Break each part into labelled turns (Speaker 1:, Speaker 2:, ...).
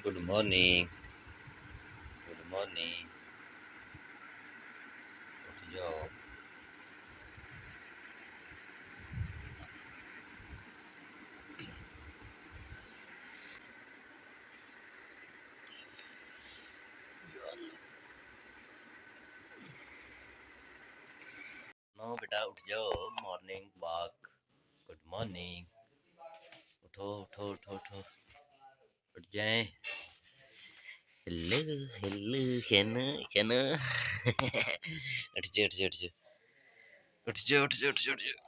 Speaker 1: Good morning. Good morning. उठ जाओ. No बेटा उठ जाओ. Morning walk. Good morning. उठो उठो उठो उठो. उठ जाए. हेलो हेलो कहना कहना. उठ जाओ उठ जाओ उठ जाओ. उठ जाओ उठ जाओ उठ जाओ उठ जाओ.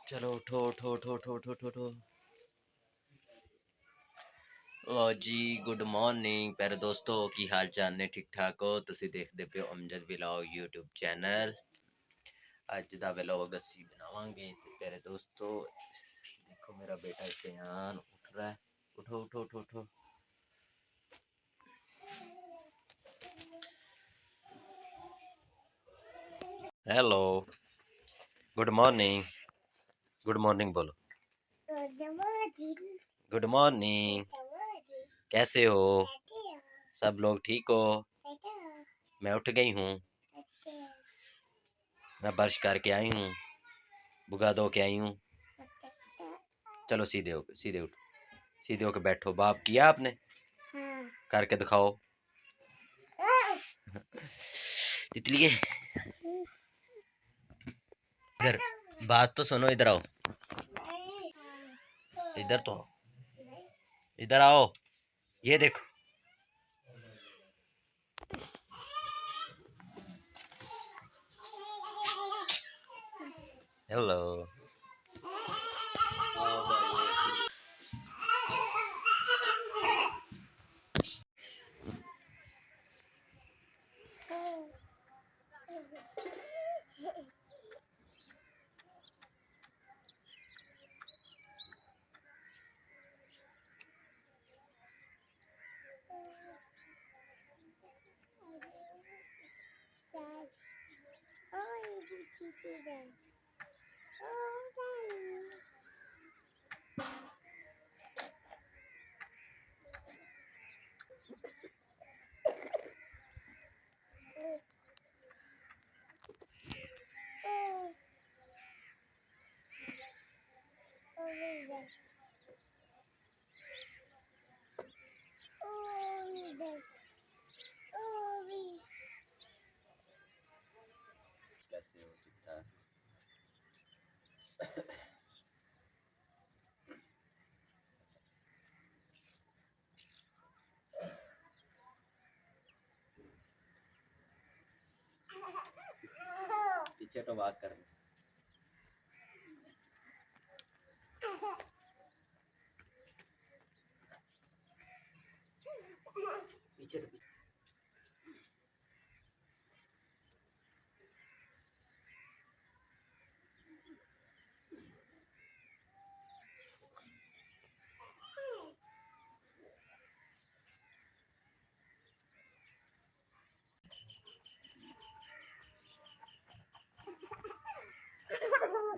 Speaker 1: चलो उठो उठो उठो उठो उठो उठो उठो. ਲੋ ਜੀ ਗੁੱਡ ਮਾਰਨਿੰਗ ਪਿਆਰੇ ਦੋਸਤੋ, ਕੀ ਹਾਲ ਚਾਲ ਨੇ? ਠੀਕ ਠਾਕ ਹੋ? ਤੁਸੀਂ ਦੇਖਦੇ ਪਿਓ ਅਮਜਦ ਵਲੌਗ YouTube ਚੈਨਲ। ਅੱਜ ਦਾ ਵਲੌਗ ਅਸੀਂ ਬਣਾਵਾਂਗੇ ਤੇ ਪਿਆਰੇ ਦੋਸਤੋ ਦੇਖੋ ਮੇਰਾ ਬੇਟਾ ਸ਼ਿਆਨ ਉੱਠ रहा है। उठो उठो उठो उठो. Hello good morning. Good morning बोलो. Good morning. कैसे हो? सब लोग ठीक हो? मैं उठ गई हूँ. मैं ब्रश करके आई हूँ. बुगा धो के आई हूँ. चलो सीधे हो सीधे उठो. सीधे होके बैठो. बाप किया आपने? हाँ. करके दिखाओ. तितली इधर बात तो सुनो. इधर आओ. इधर तो इधर आओ. ये देखो. हेलो. कैसे हो? ठीक ठाक. पीछे तो बात कर. पीछे तो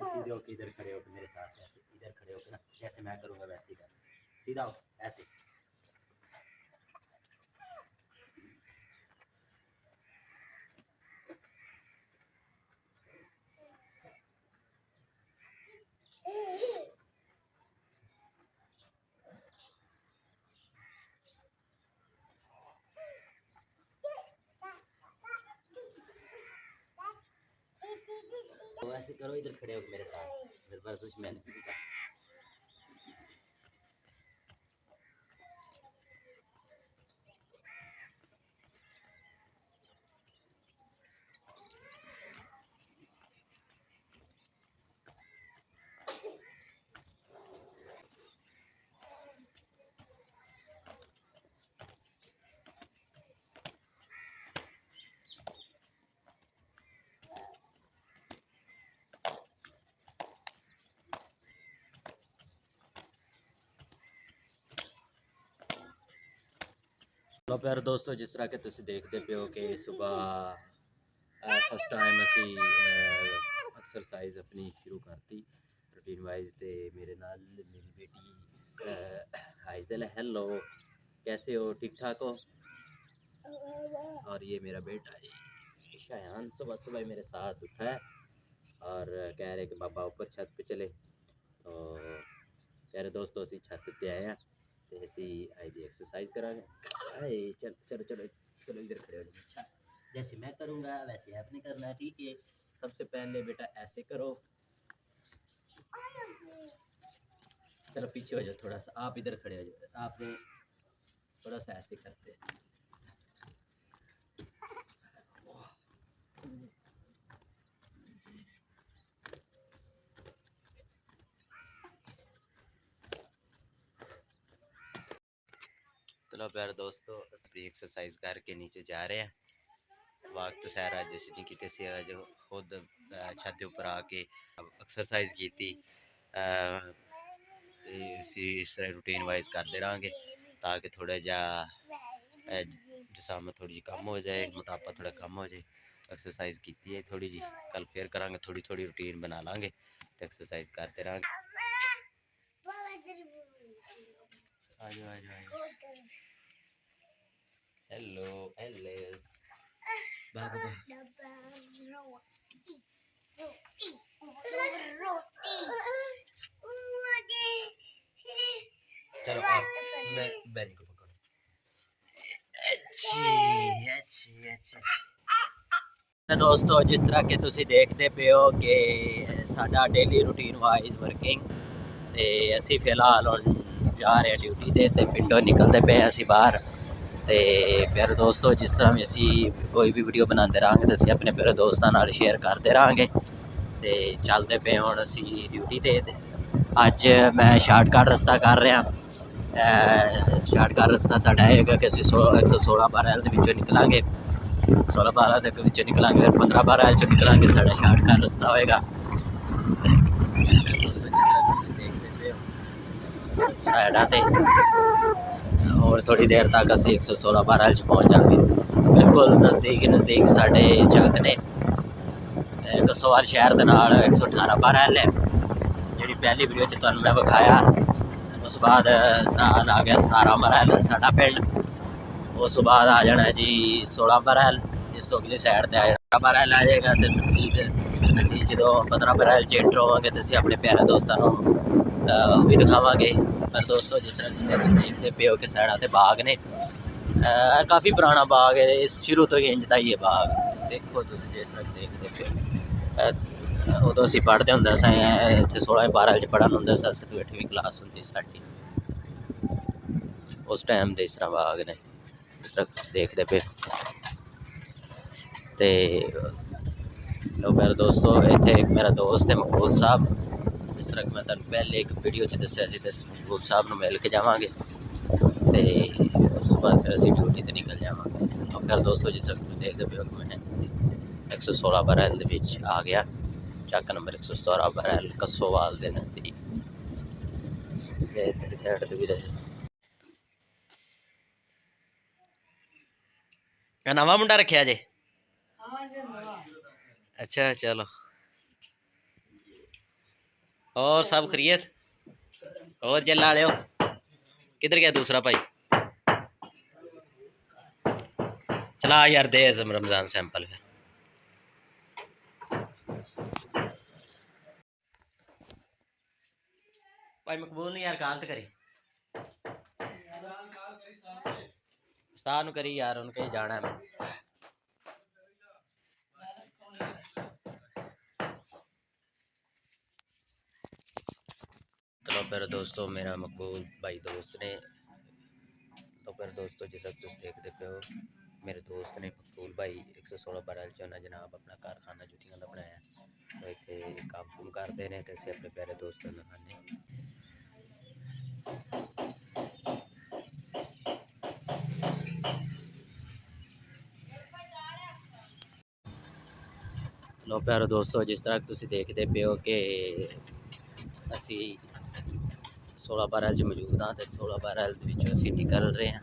Speaker 1: सीधे होके इधर खड़े होके मेरे साथ ऐसे इधर खड़े होके ना, जैसे मैं करूँगा वैसे ही कर. सीधा हो ऐसे. तो ऐसे करो. इधर खड़े होके मेरे साथ. मेरे पास कुछ मैंने ਲੋ ਪਿਆਰੇ ਦੋਸਤੋ, ਜਿਸ ਤਰ੍ਹਾਂ ਕਿ ਤੁਸੀਂ ਦੇਖਦੇ ਪਿਓ ਕਿ ਸਵੇਰ ਫਸਟ ਟਾਈਮ ਅਸੀਂ ਐਕਸਰਸਾਈਜ਼ ਆਪਣੀ ਸ਼ੁਰੂ ਕਰਤੀ रूटीन वाइज। तो मेरे नाल मेरी बेटी हाइजल, हेलो कैसे हो, ठीक ठाक हो? और ये मेरा बेटा जी शायान सुबह सुबह मेरे साथ उठा है और कह रहे कि बाबा ऊपर छत पे चले। तो प्यारे दोस्तों असी छत पे आए हैं तो असी आज दी एक्सरसाइज करांगे। चलो चलो चलो चलो इधर खड़े हो जाओ। अच्छा जैसे मैं करूँगा वैसे आपने करना है, ठीक है? सबसे पहले बेटा ऐसे करो, चलो पीछे हो जाओ थोड़ा सा, आप इधर खड़े हो जाओ, आपने थोड़ा सा ऐसे करते हैं। चलो प्यारे दोस्तों फ्री एक्सरसाइज करके नीचे जा रहे हैं। वक्त सारा जैसे नहीं किते से आज खुद छत के ऊपर आके एक्सरसाइज की थी। इस तरह रूटीन वाइज करते रहेंगे ताकि थोड़ा जा जिस्म थोड़ी जी कम हो जाए, मोटापा थोड़ा कम हो जाए। एक्सरसाइज की है थोड़ी जी, कल फिर करांगे, थोड़ी थोड़ी रूटीन बना लांगे तो एक्सरसाइज करते रहेंगे। हेलो हेलो बाबा चलो आप मैं बैरी को पकड़ो। अच्छी अच्छी अच्छी दोस्तों जिस तरह के तुसी देखते पे हो कि साडा डेली रूटीन वाइज वर्किंग ते असी फिलहाल हुण जा रहे हैं ड्यूटी ते पिंडों निकलते पे असी बाहर। ते प्यारे दोस्तों जिस तरह भी असी कोई भी वीडियो बनाते रहेंगे तो असी अपने प्यारे दोस्तों नाल शेयर करते रहेंगे। ते चलते पे हुण असी ड्यूटी ते अज मैं शार्टकट रस्ता कर रहा। शार्टकट रस्ता साडा है कि असी 116 12 दे विचों निकलांगे, 16 12 तक विचों निकलांगे, फिर 15 12 चो निकलांगे, साडा शार्टकट रस्ता होएगा। साइडा ते और थोड़ी देर तक असी 116 12 पहुँच जाएंगे। बिल्कुल नज़दीक साढ़े चक ने कसोवाल शहर के नाल 118 12 है जी पहली वीडियो तुहानूं मैं विखाया। उस बाद नाल आ गया 17 12 साडा पिंड। उस बाद आ जाना जी 16 12, इस तो अगली साइड ते आ जाना 12 आ जाएगा। तो मजीद असी जो 15 12 च एंटर होवांगे तो असी अपने प्यारे दोस्तों भी दिखावांगे। पर दोस्तों जिस तरह तुसीं देखते पे हो कि साइडा ते बाग ने, काफ़ी पुराना बाग है, इस शुरू तो ही इंजदा ही है बाग। देखो तुसीं जिस तरह देखते पे उदों असीं पढ़दे हुंदे सां इत्थे 16 12 च पढ़न हुंदे सां, 7वीं 8वीं क्लास हुंदी साडी। उस टाइम दे इस तरह बाग ने इस तरह देखते पे। ते लो मेरे दोस्तों इत्थे एक मेरा दोस्त है मकबूल साहब, इस तरह मैं तुहानूं पहले एक वीडियो च दस्सिया सी, मकबूल साहब नूं मिल के जावांगे ते उस तो बाद फिर असीं ड्यूटी ते निकल जावांगे। और फिर दोस्तों जिस तरह देखते पे हो मैं 116 12 दे विच आ गया, चक नंबर 117 12 कसोवाल के नज़दीक। साइड ते भी नवा मुंडा रखिया जे? अच्छा चलो और सब खरीयत? और जल्ला आले हो किधर गया दूसरा भाई? चला यार दे रमजान सैंपल फिर। भाई मकबूल नहीं यार काल तो करी उस्ताद करी यार, उनके जाना है मैं। चलो फिर दोस्तों मेरा मकबूल भाई दोस्त ने, तो फिर दोस्तों जिस तुम देखते पे हो मेरे दोस्त ने मकबूल भाई 116 12 चौना जनाब अपना कारखाना जुटियां का बनाया। तो इतने काम कुम करते हैं तो अस अपने प्यारे दोस्तों को दिखाने। लो प्यारे दोस्तों जिस तरह तुम देखते पे हो कि असी 16 12 मौजूद हाँ, तो 16 12 असी निकल रहे हैं।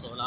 Speaker 1: 16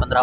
Speaker 1: 15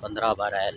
Speaker 1: 15 12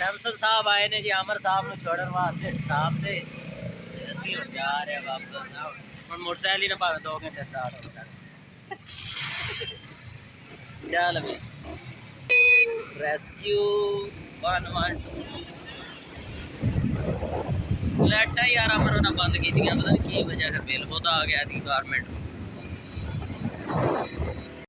Speaker 1: सैमसन साहब आए ने जी अमर साहब ਨੂੰ ਛੋੜਨ ਵਾਸਤੇ ਸਾਹਬ ਤੇ ਅਸੀਂ ਹੁਣ ਜਾ ਰਹੇ ਆ ਵਾਪਸ ਹੁਣ ਮੋਟਰਸਾਈਕਲ ਹੀ ਨਾ ਭਾਵੇਂ 2 ਘੰਟੇ ਸਟਾਰਟ ਹੋ ਜਾਣ ਚੱਲ ਵੀ रेस्क्यू 112 लाइटा यार अमर ने बंद की पता नहीं की वजह है बिल बहुत आ गया थी गवर्नमेंट